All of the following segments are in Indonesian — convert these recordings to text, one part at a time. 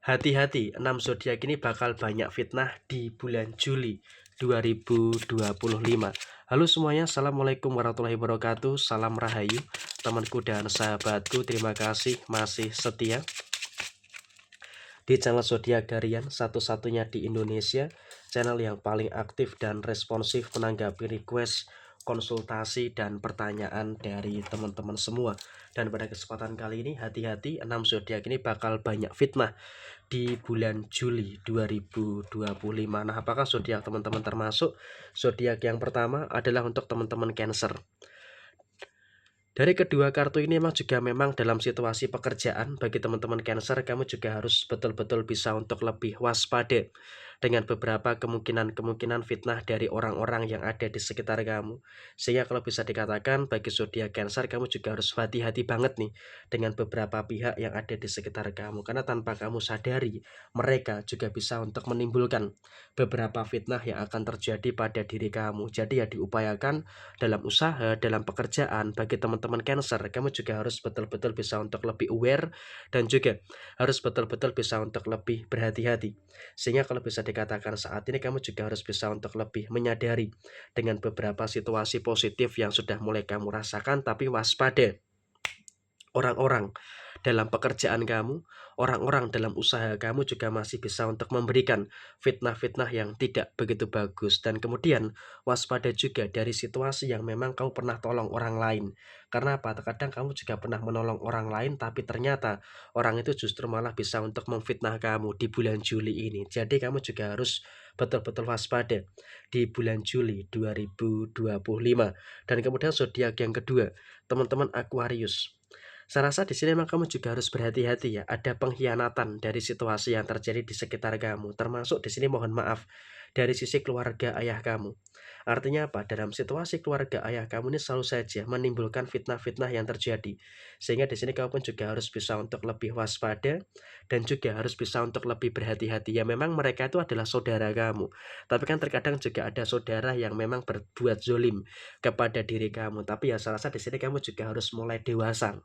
Hati-hati, 6 zodiak ini bakal banyak fitnah di bulan Juli 2025. Halo semuanya, Assalamualaikum warahmatullahi wabarakatuh. Salam Rahayu, temanku dan sahabatku. Terima kasih masih setia di channel Zodiak Harian, satu-satunya di Indonesia, channel yang paling aktif dan responsif menanggapi request, konsultasi, dan pertanyaan dari teman-teman semua. Dan pada kesempatan kali ini, hati-hati, 6 zodiak ini bakal banyak fitnah di bulan Juli 2025. Nah, apakah zodiak teman-teman termasuk? Zodiak yang pertama adalah untuk teman-teman Cancer. Dari kedua kartu ini memang dalam situasi pekerjaan bagi teman-teman Cancer, kamu juga harus betul-betul bisa untuk lebih waspada dengan beberapa kemungkinan fitnah dari orang-orang yang ada di sekitar kamu. Sehingga kalau bisa dikatakan bagi zodiak Cancer, kamu juga harus hati-hati banget nih dengan beberapa pihak yang ada di sekitar kamu, karena tanpa kamu sadari mereka juga bisa untuk menimbulkan beberapa fitnah yang akan terjadi pada diri kamu. Jadi ya diupayakan dalam usaha, dalam pekerjaan, bagi teman-teman Cancer, kamu juga harus betul-betul bisa untuk lebih aware dan juga harus betul-betul bisa untuk lebih berhati-hati. Sehingga kalau bisa dikatakan saat ini kamu juga harus bisa untuk lebih menyadari dengan beberapa situasi positif yang sudah mulai kamu rasakan, tapi waspada orang-orang dalam pekerjaan kamu, orang-orang dalam usaha kamu juga masih bisa untuk memberikan fitnah-fitnah yang tidak begitu bagus. Dan kemudian waspada juga dari situasi yang memang kamu pernah tolong orang lain. Karena apa? Terkadang kamu juga pernah menolong orang lain, tapi ternyata orang itu justru malah bisa untuk memfitnah kamu di bulan Juli ini. Jadi kamu juga harus betul-betul waspada di bulan Juli 2025. Dan kemudian zodiak yang kedua, teman-teman Aquarius. Saya rasa di sini memang kamu juga harus berhati-hati ya. Ada pengkhianatan dari situasi yang terjadi di sekitar kamu. Termasuk di sini mohon maaf dari sisi keluarga ayah kamu. Artinya apa? Dalam situasi keluarga ayah kamu ini selalu saja menimbulkan fitnah-fitnah yang terjadi. Sehingga di sini kamu pun juga harus bisa untuk lebih waspada dan juga harus bisa untuk lebih berhati-hati. Ya memang mereka itu adalah saudara kamu. Tapi kan terkadang juga ada saudara yang memang berbuat zolim kepada diri kamu. Tapi ya saya rasa di sini kamu juga harus mulai dewasa,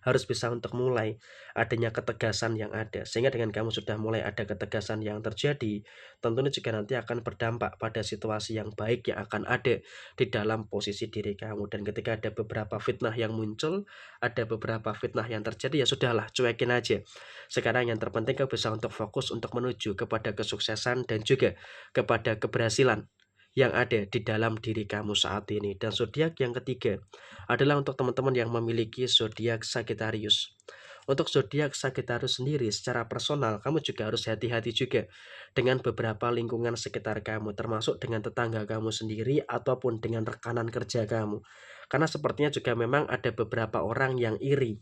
harus bisa untuk mulai adanya ketegasan yang ada. Sehingga dengan kamu sudah mulai ada ketegasan yang terjadi, tentunya juga nanti akan berdampak pada situasi yang baik yang akan ada di dalam posisi diri kamu. Dan ketika ada beberapa fitnah yang muncul, ada beberapa fitnah yang terjadi, ya sudahlah, cuekin aja. Sekarang yang terpenting kamu bisa untuk fokus untuk menuju kepada kesuksesan dan juga kepada keberhasilan yang ada di dalam diri kamu saat ini. Dan zodiak yang ketiga adalah untuk teman-teman yang memiliki zodiak Sagittarius. Untuk zodiak Sagittarius sendiri secara personal, kamu juga harus hati-hati juga dengan beberapa lingkungan sekitar kamu, termasuk dengan tetangga kamu sendiri ataupun dengan rekanan kerja kamu. Karena sepertinya juga memang ada beberapa orang yang iri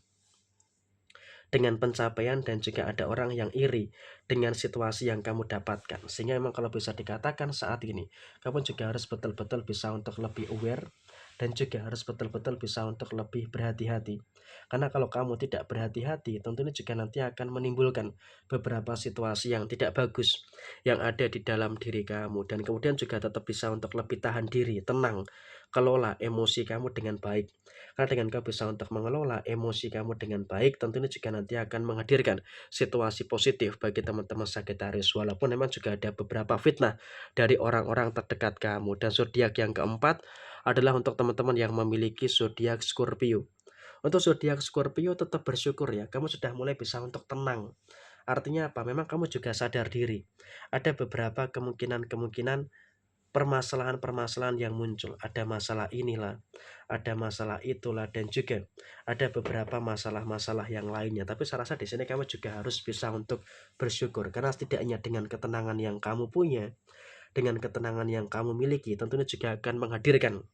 dengan pencapaian dan juga ada orang yang iri dengan situasi yang kamu dapatkan. Sehingga memang kalau bisa dikatakan saat ini, kamu juga harus betul-betul bisa untuk lebih aware dan juga harus betul-betul bisa untuk lebih berhati-hati. Karena kalau kamu tidak berhati-hati, tentunya juga nanti akan menimbulkan beberapa situasi yang tidak bagus yang ada di dalam diri kamu. Dan kemudian juga tetap bisa untuk lebih tahan diri, tenang, kelola emosi kamu dengan baik. Karena dengan kamu bisa untuk mengelola emosi kamu dengan baik, tentunya juga nanti akan menghadirkan situasi positif bagi teman-teman Sagittarius. Walaupun memang juga ada beberapa fitnah dari orang-orang terdekat kamu. Dan zodiak yang keempat adalah untuk teman-teman yang memiliki zodiak Scorpio. Untuk zodiak Scorpio tetap bersyukur ya, kamu sudah mulai bisa untuk tenang. Artinya apa? Memang kamu juga sadar diri. Ada beberapa kemungkinan permasalahan-permasalahan yang muncul. Ada masalah inilah, ada masalah itulah, dan juga ada beberapa masalah-masalah yang lainnya. Tapi saya rasa di sini kamu juga harus bisa untuk bersyukur, karena setidaknya dengan ketenangan yang kamu punya, dengan ketenangan yang kamu miliki, tentunya juga akan menghadirkan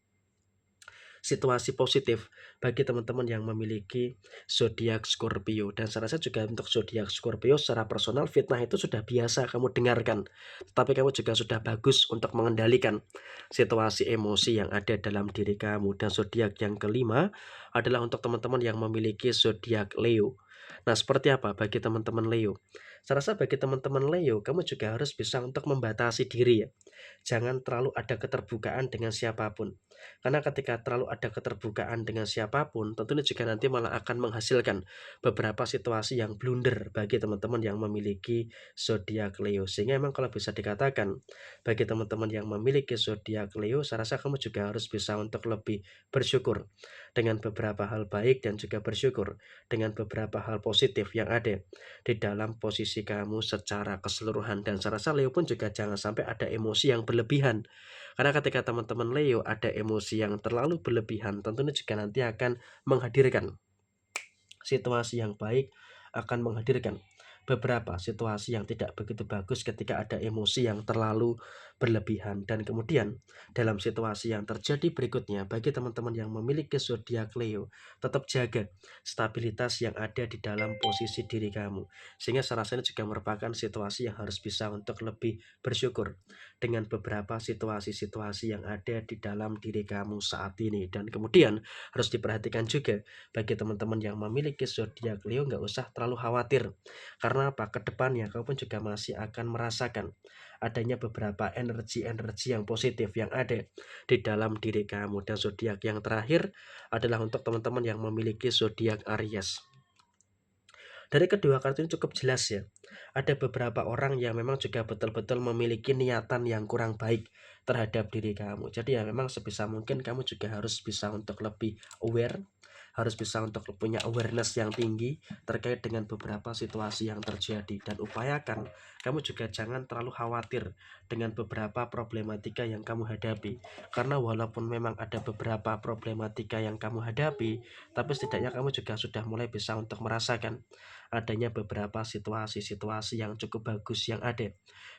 situasi positif bagi teman-teman yang memiliki zodiak Scorpio. Dan saya rasa juga untuk zodiak Scorpio secara personal fitnah itu sudah biasa kamu dengarkan, tapi kamu juga sudah bagus untuk mengendalikan situasi emosi yang ada dalam diri kamu. Dan zodiak yang kelima adalah untuk teman-teman yang memiliki zodiak Leo. Nah, seperti apa bagi teman-teman Leo? Saya rasa bagi teman-teman Leo, kamu juga harus bisa untuk membatasi diri ya. Jangan terlalu ada keterbukaan dengan siapapun. Karena ketika terlalu ada keterbukaan dengan siapapun, tentunya juga nanti malah akan menghasilkan beberapa situasi yang blunder bagi teman-teman yang memiliki zodiak Leo. Sehingga memang kalau bisa dikatakan, bagi teman-teman yang memiliki zodiak Leo, saya rasa kamu juga harus bisa untuk lebih bersyukur dengan beberapa hal baik dan juga bersyukur dengan beberapa hal positif yang ada di dalam posisi kamu secara keseluruhan. Dan saya rasa Leo pun juga jangan sampai ada emosi yang berlebihan, karena ketika teman-teman Leo ada emosi yang terlalu berlebihan, tentunya juga nanti akan menghadirkan situasi yang baik, akan menghadirkan beberapa situasi yang tidak begitu bagus ketika ada emosi yang terlalu berlebihan. Dan kemudian dalam situasi yang terjadi berikutnya, bagi teman-teman yang memiliki zodiak Leo, tetap jaga stabilitas yang ada di dalam posisi diri kamu, sehingga saya rasa ini juga merupakan situasi yang harus bisa untuk lebih bersyukur dengan beberapa situasi-situasi yang ada di dalam diri kamu saat ini. Dan kemudian harus diperhatikan juga bagi teman-teman yang memiliki zodiak Leo, nggak usah terlalu khawatir. Karena apa? Kedepannya kamu pun juga masih akan merasakan adanya beberapa energi-energi yang positif yang ada di dalam diri kamu. Dan zodiak yang terakhir adalah untuk teman-teman yang memiliki zodiak Aries. Dari kedua kartu ini cukup jelas ya. Ada beberapa orang yang memang juga betul-betul memiliki niatan yang kurang baik terhadap diri kamu. Jadi ya memang sebisa mungkin kamu juga harus bisa untuk lebih aware, harus bisa untuk punya awareness yang tinggi terkait dengan beberapa situasi yang terjadi. Dan upayakan kamu juga jangan terlalu khawatir dengan beberapa problematika yang kamu hadapi. Karena walaupun memang ada beberapa problematika yang kamu hadapi, tapi setidaknya kamu juga sudah mulai bisa untuk merasakan adanya beberapa situasi-situasi yang cukup bagus yang ada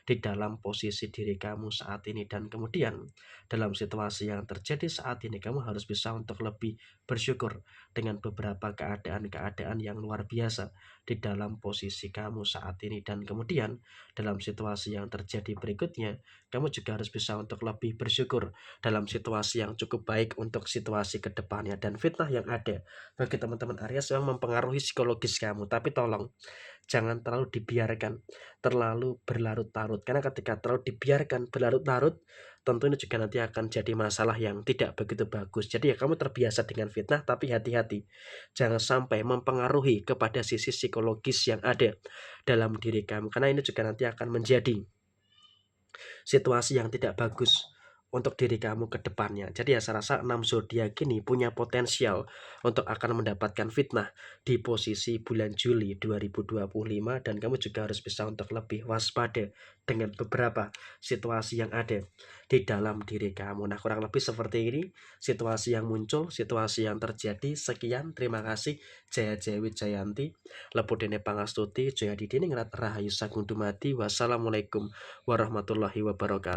di dalam posisi diri kamu saat ini. Dan kemudian dalam situasi yang terjadi saat ini, kamu harus bisa untuk lebih bersyukur dengan beberapa keadaan-keadaan yang luar biasa di dalam posisi kamu saat ini. Dan kemudian dalam situasi yang terjadi berikutnya, kamu juga harus bisa untuk lebih bersyukur dalam situasi yang cukup baik untuk situasi kedepannya. Dan fitnah yang ada bagi teman-teman Aries memang mempengaruhi psikologis kamu, tapi tolong jangan terlalu dibiarkan terlalu berlarut-larut, karena ketika terlalu dibiarkan berlarut-larut, tentu ini juga nanti akan jadi masalah yang tidak begitu bagus. Jadi ya kamu terbiasa dengan fitnah, tapi hati-hati jangan sampai mempengaruhi kepada sisi psikologis yang ada dalam diri kamu, karena ini juga nanti akan menjadi situasi yang tidak bagus untuk diri kamu ke depannya. Jadi ya saya rasa 6 zodiak ini punya potensial untuk akan mendapatkan fitnah di posisi bulan Juli 2025, dan kamu juga harus bisa untuk lebih waspada dengan beberapa situasi yang ada di dalam diri kamu. Nah, kurang lebih seperti ini situasi yang muncul, situasi yang terjadi. Sekian, terima kasih. Jaya Dewi Jayanti, Lepudene Pangastuti, Jaya Didini Rahayu Sagung Dumadi. Wassalamualaikum warahmatullahi wabarakatuh.